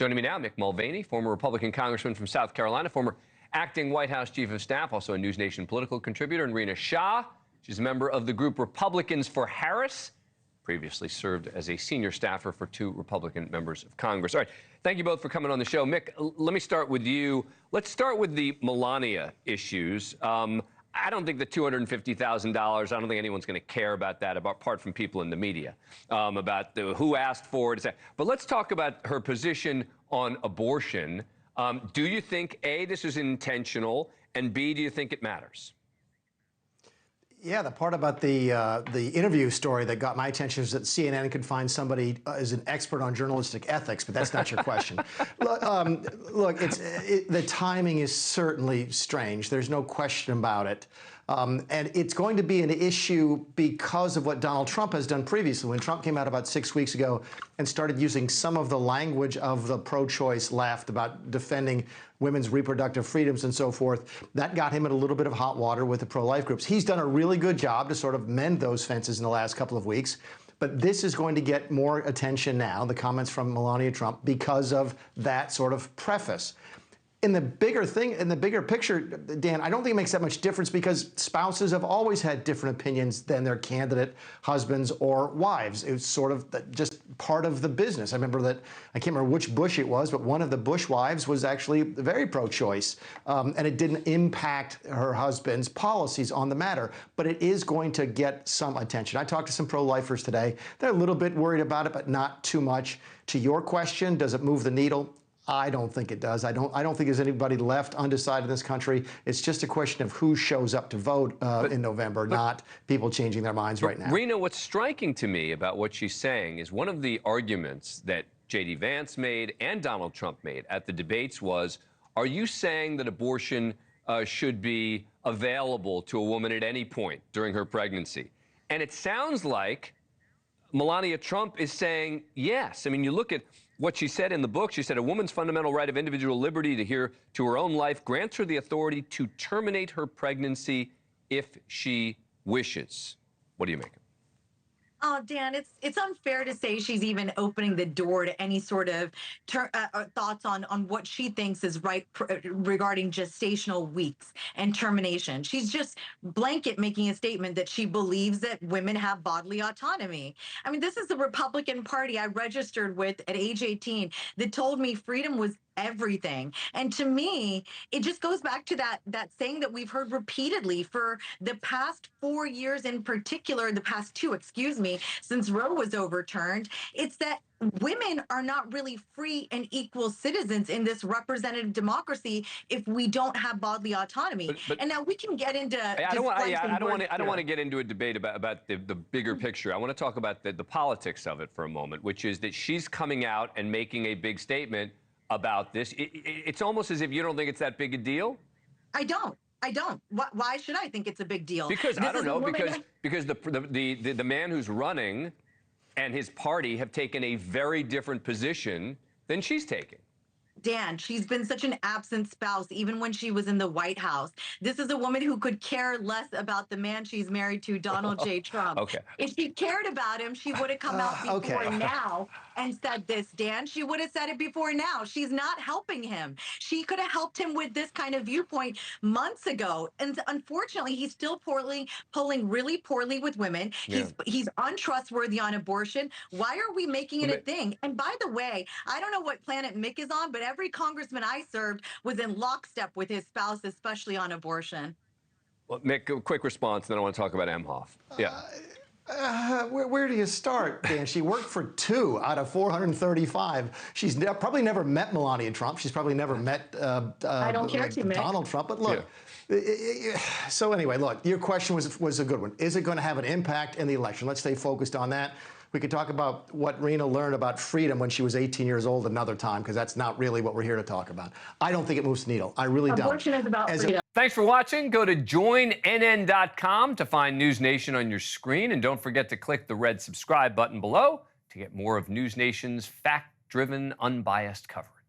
Joining me now, Mick Mulvaney, former Republican congressman from South Carolina, former acting White House chief of staff, also a NewsNation political contributor, and Rina Shah. She's a member of the group Republicans for Harris, previously served as a senior staffer for 2 Republican members of Congress. All right, thank you both for coming on the show. Mick, let me start with you. Let's start with the Melania issues. I don't think the $250,000, I don't think anyone's going to care about that, apart from people in the media, about who asked for it. But let's talk about her position on abortion. Do you think, A, this is intentional, and B, do you think it matters? Yeah, the part about the interview story that got my attention is that CNN could find somebody as an expert on journalistic ethics, but that's not your question. Look, the timing is certainly strange. There's no question about it. And it's going to be an issue because of what Donald Trump has done previously. When Trump came out about 6 weeks ago and started using some of the language of the pro-choice left about defending women's reproductive freedoms and so forth, that got him in a little bit of hot water with the pro-life groups. He's done a really good job to sort of mend those fences in the last couple of weeks. But this is going to get more attention now, the comments from Melania Trump, because of that sort of preface. In the bigger picture, Dan, I don't think it makes that much difference because spouses have always had different opinions than their candidate husbands or wives. It was sort of just part of the business. I remember that, I can't remember which Bush it was, but one of the Bush wives was actually very pro-choice, and it didn't impact her husband's policies on the matter. But it is going to get some attention. I talked to some pro-lifers today. They're a little bit worried about it, but not too much. To your question, does it move the needle? I don't think it does. I don't think there's anybody left undecided in this country. It's just a question of who shows up to vote in November, not people changing their minds right now. Rina, what's striking to me about what she's saying is one of the arguments that J.D. Vance made and Donald Trump made at the debates was, are you saying that abortion should be available to a woman at any point during her pregnancy? And it sounds like Melania Trump is saying yes. I mean, you look at what she said in the book. She said a woman's fundamental right of individual liberty to adhere to her own life grants her the authority to terminate her pregnancy if she wishes. What do you make? Oh, Dan, it's unfair to say she's even opening the door to any sort of thoughts on what she thinks is right regarding gestational weeks and termination. She's just blanket making a statement that she believes that women have bodily autonomy. I mean, this is the Republican Party I registered with at age 18 that told me freedom was everything. And to me, it just goes back to that saying that we've heard repeatedly for the past 4 years, in particular, the past 2, excuse me, since Roe was overturned. It's that women are not really free and equal citizens in this representative democracy if we don't have bodily autonomy. And now we can get into. I don't want to get into a debate about the bigger picture. I want to talk about the politics of it for a moment, which is that she's coming out and making a big statement about this. It's almost as if you don't think it's that big a deal. I don't. Why should I think it's a big deal? Because I don't know. Because the man who's running and his party have taken a very different position than she's taking. Dan, she's been such an absent spouse, even when she was in the White House. This is a woman who could care less about the man she's married to, Donald J. Trump. Okay. If she cared about him, she would have come out before now and said this, Dan. She would have said it before now. She's not helping him. She could have helped him with this kind of viewpoint months ago. And unfortunately, he's still polling really poorly with women. Yeah. He's untrustworthy on abortion. Why are we making it a thing? And by the way, I don't know what planet Mick is on, but every congressman I served was in lockstep with his spouse, especially on abortion. Well, Mick, a quick response, and then I want to talk about Emhoff. Yeah. Where do you start, Dan? She worked for 2 out of 435. She's probably never met Melania Trump. She's probably never met I don't care to Donald Trump. But look, so anyway, look, your question was a good one. Is it going to have an impact in the election? Let's stay focused on that. We could talk about what Rina learned about freedom when she was 18 years old another time, because that's not really what we're here to talk about. I don't think it moves the needle. I really don't. Abortion is about freedom. Thanks for watching. Go to joinnn.com to find NewsNation on your screen. And don't forget to click the red subscribe button below to get more of NewsNation's fact-driven, unbiased coverage.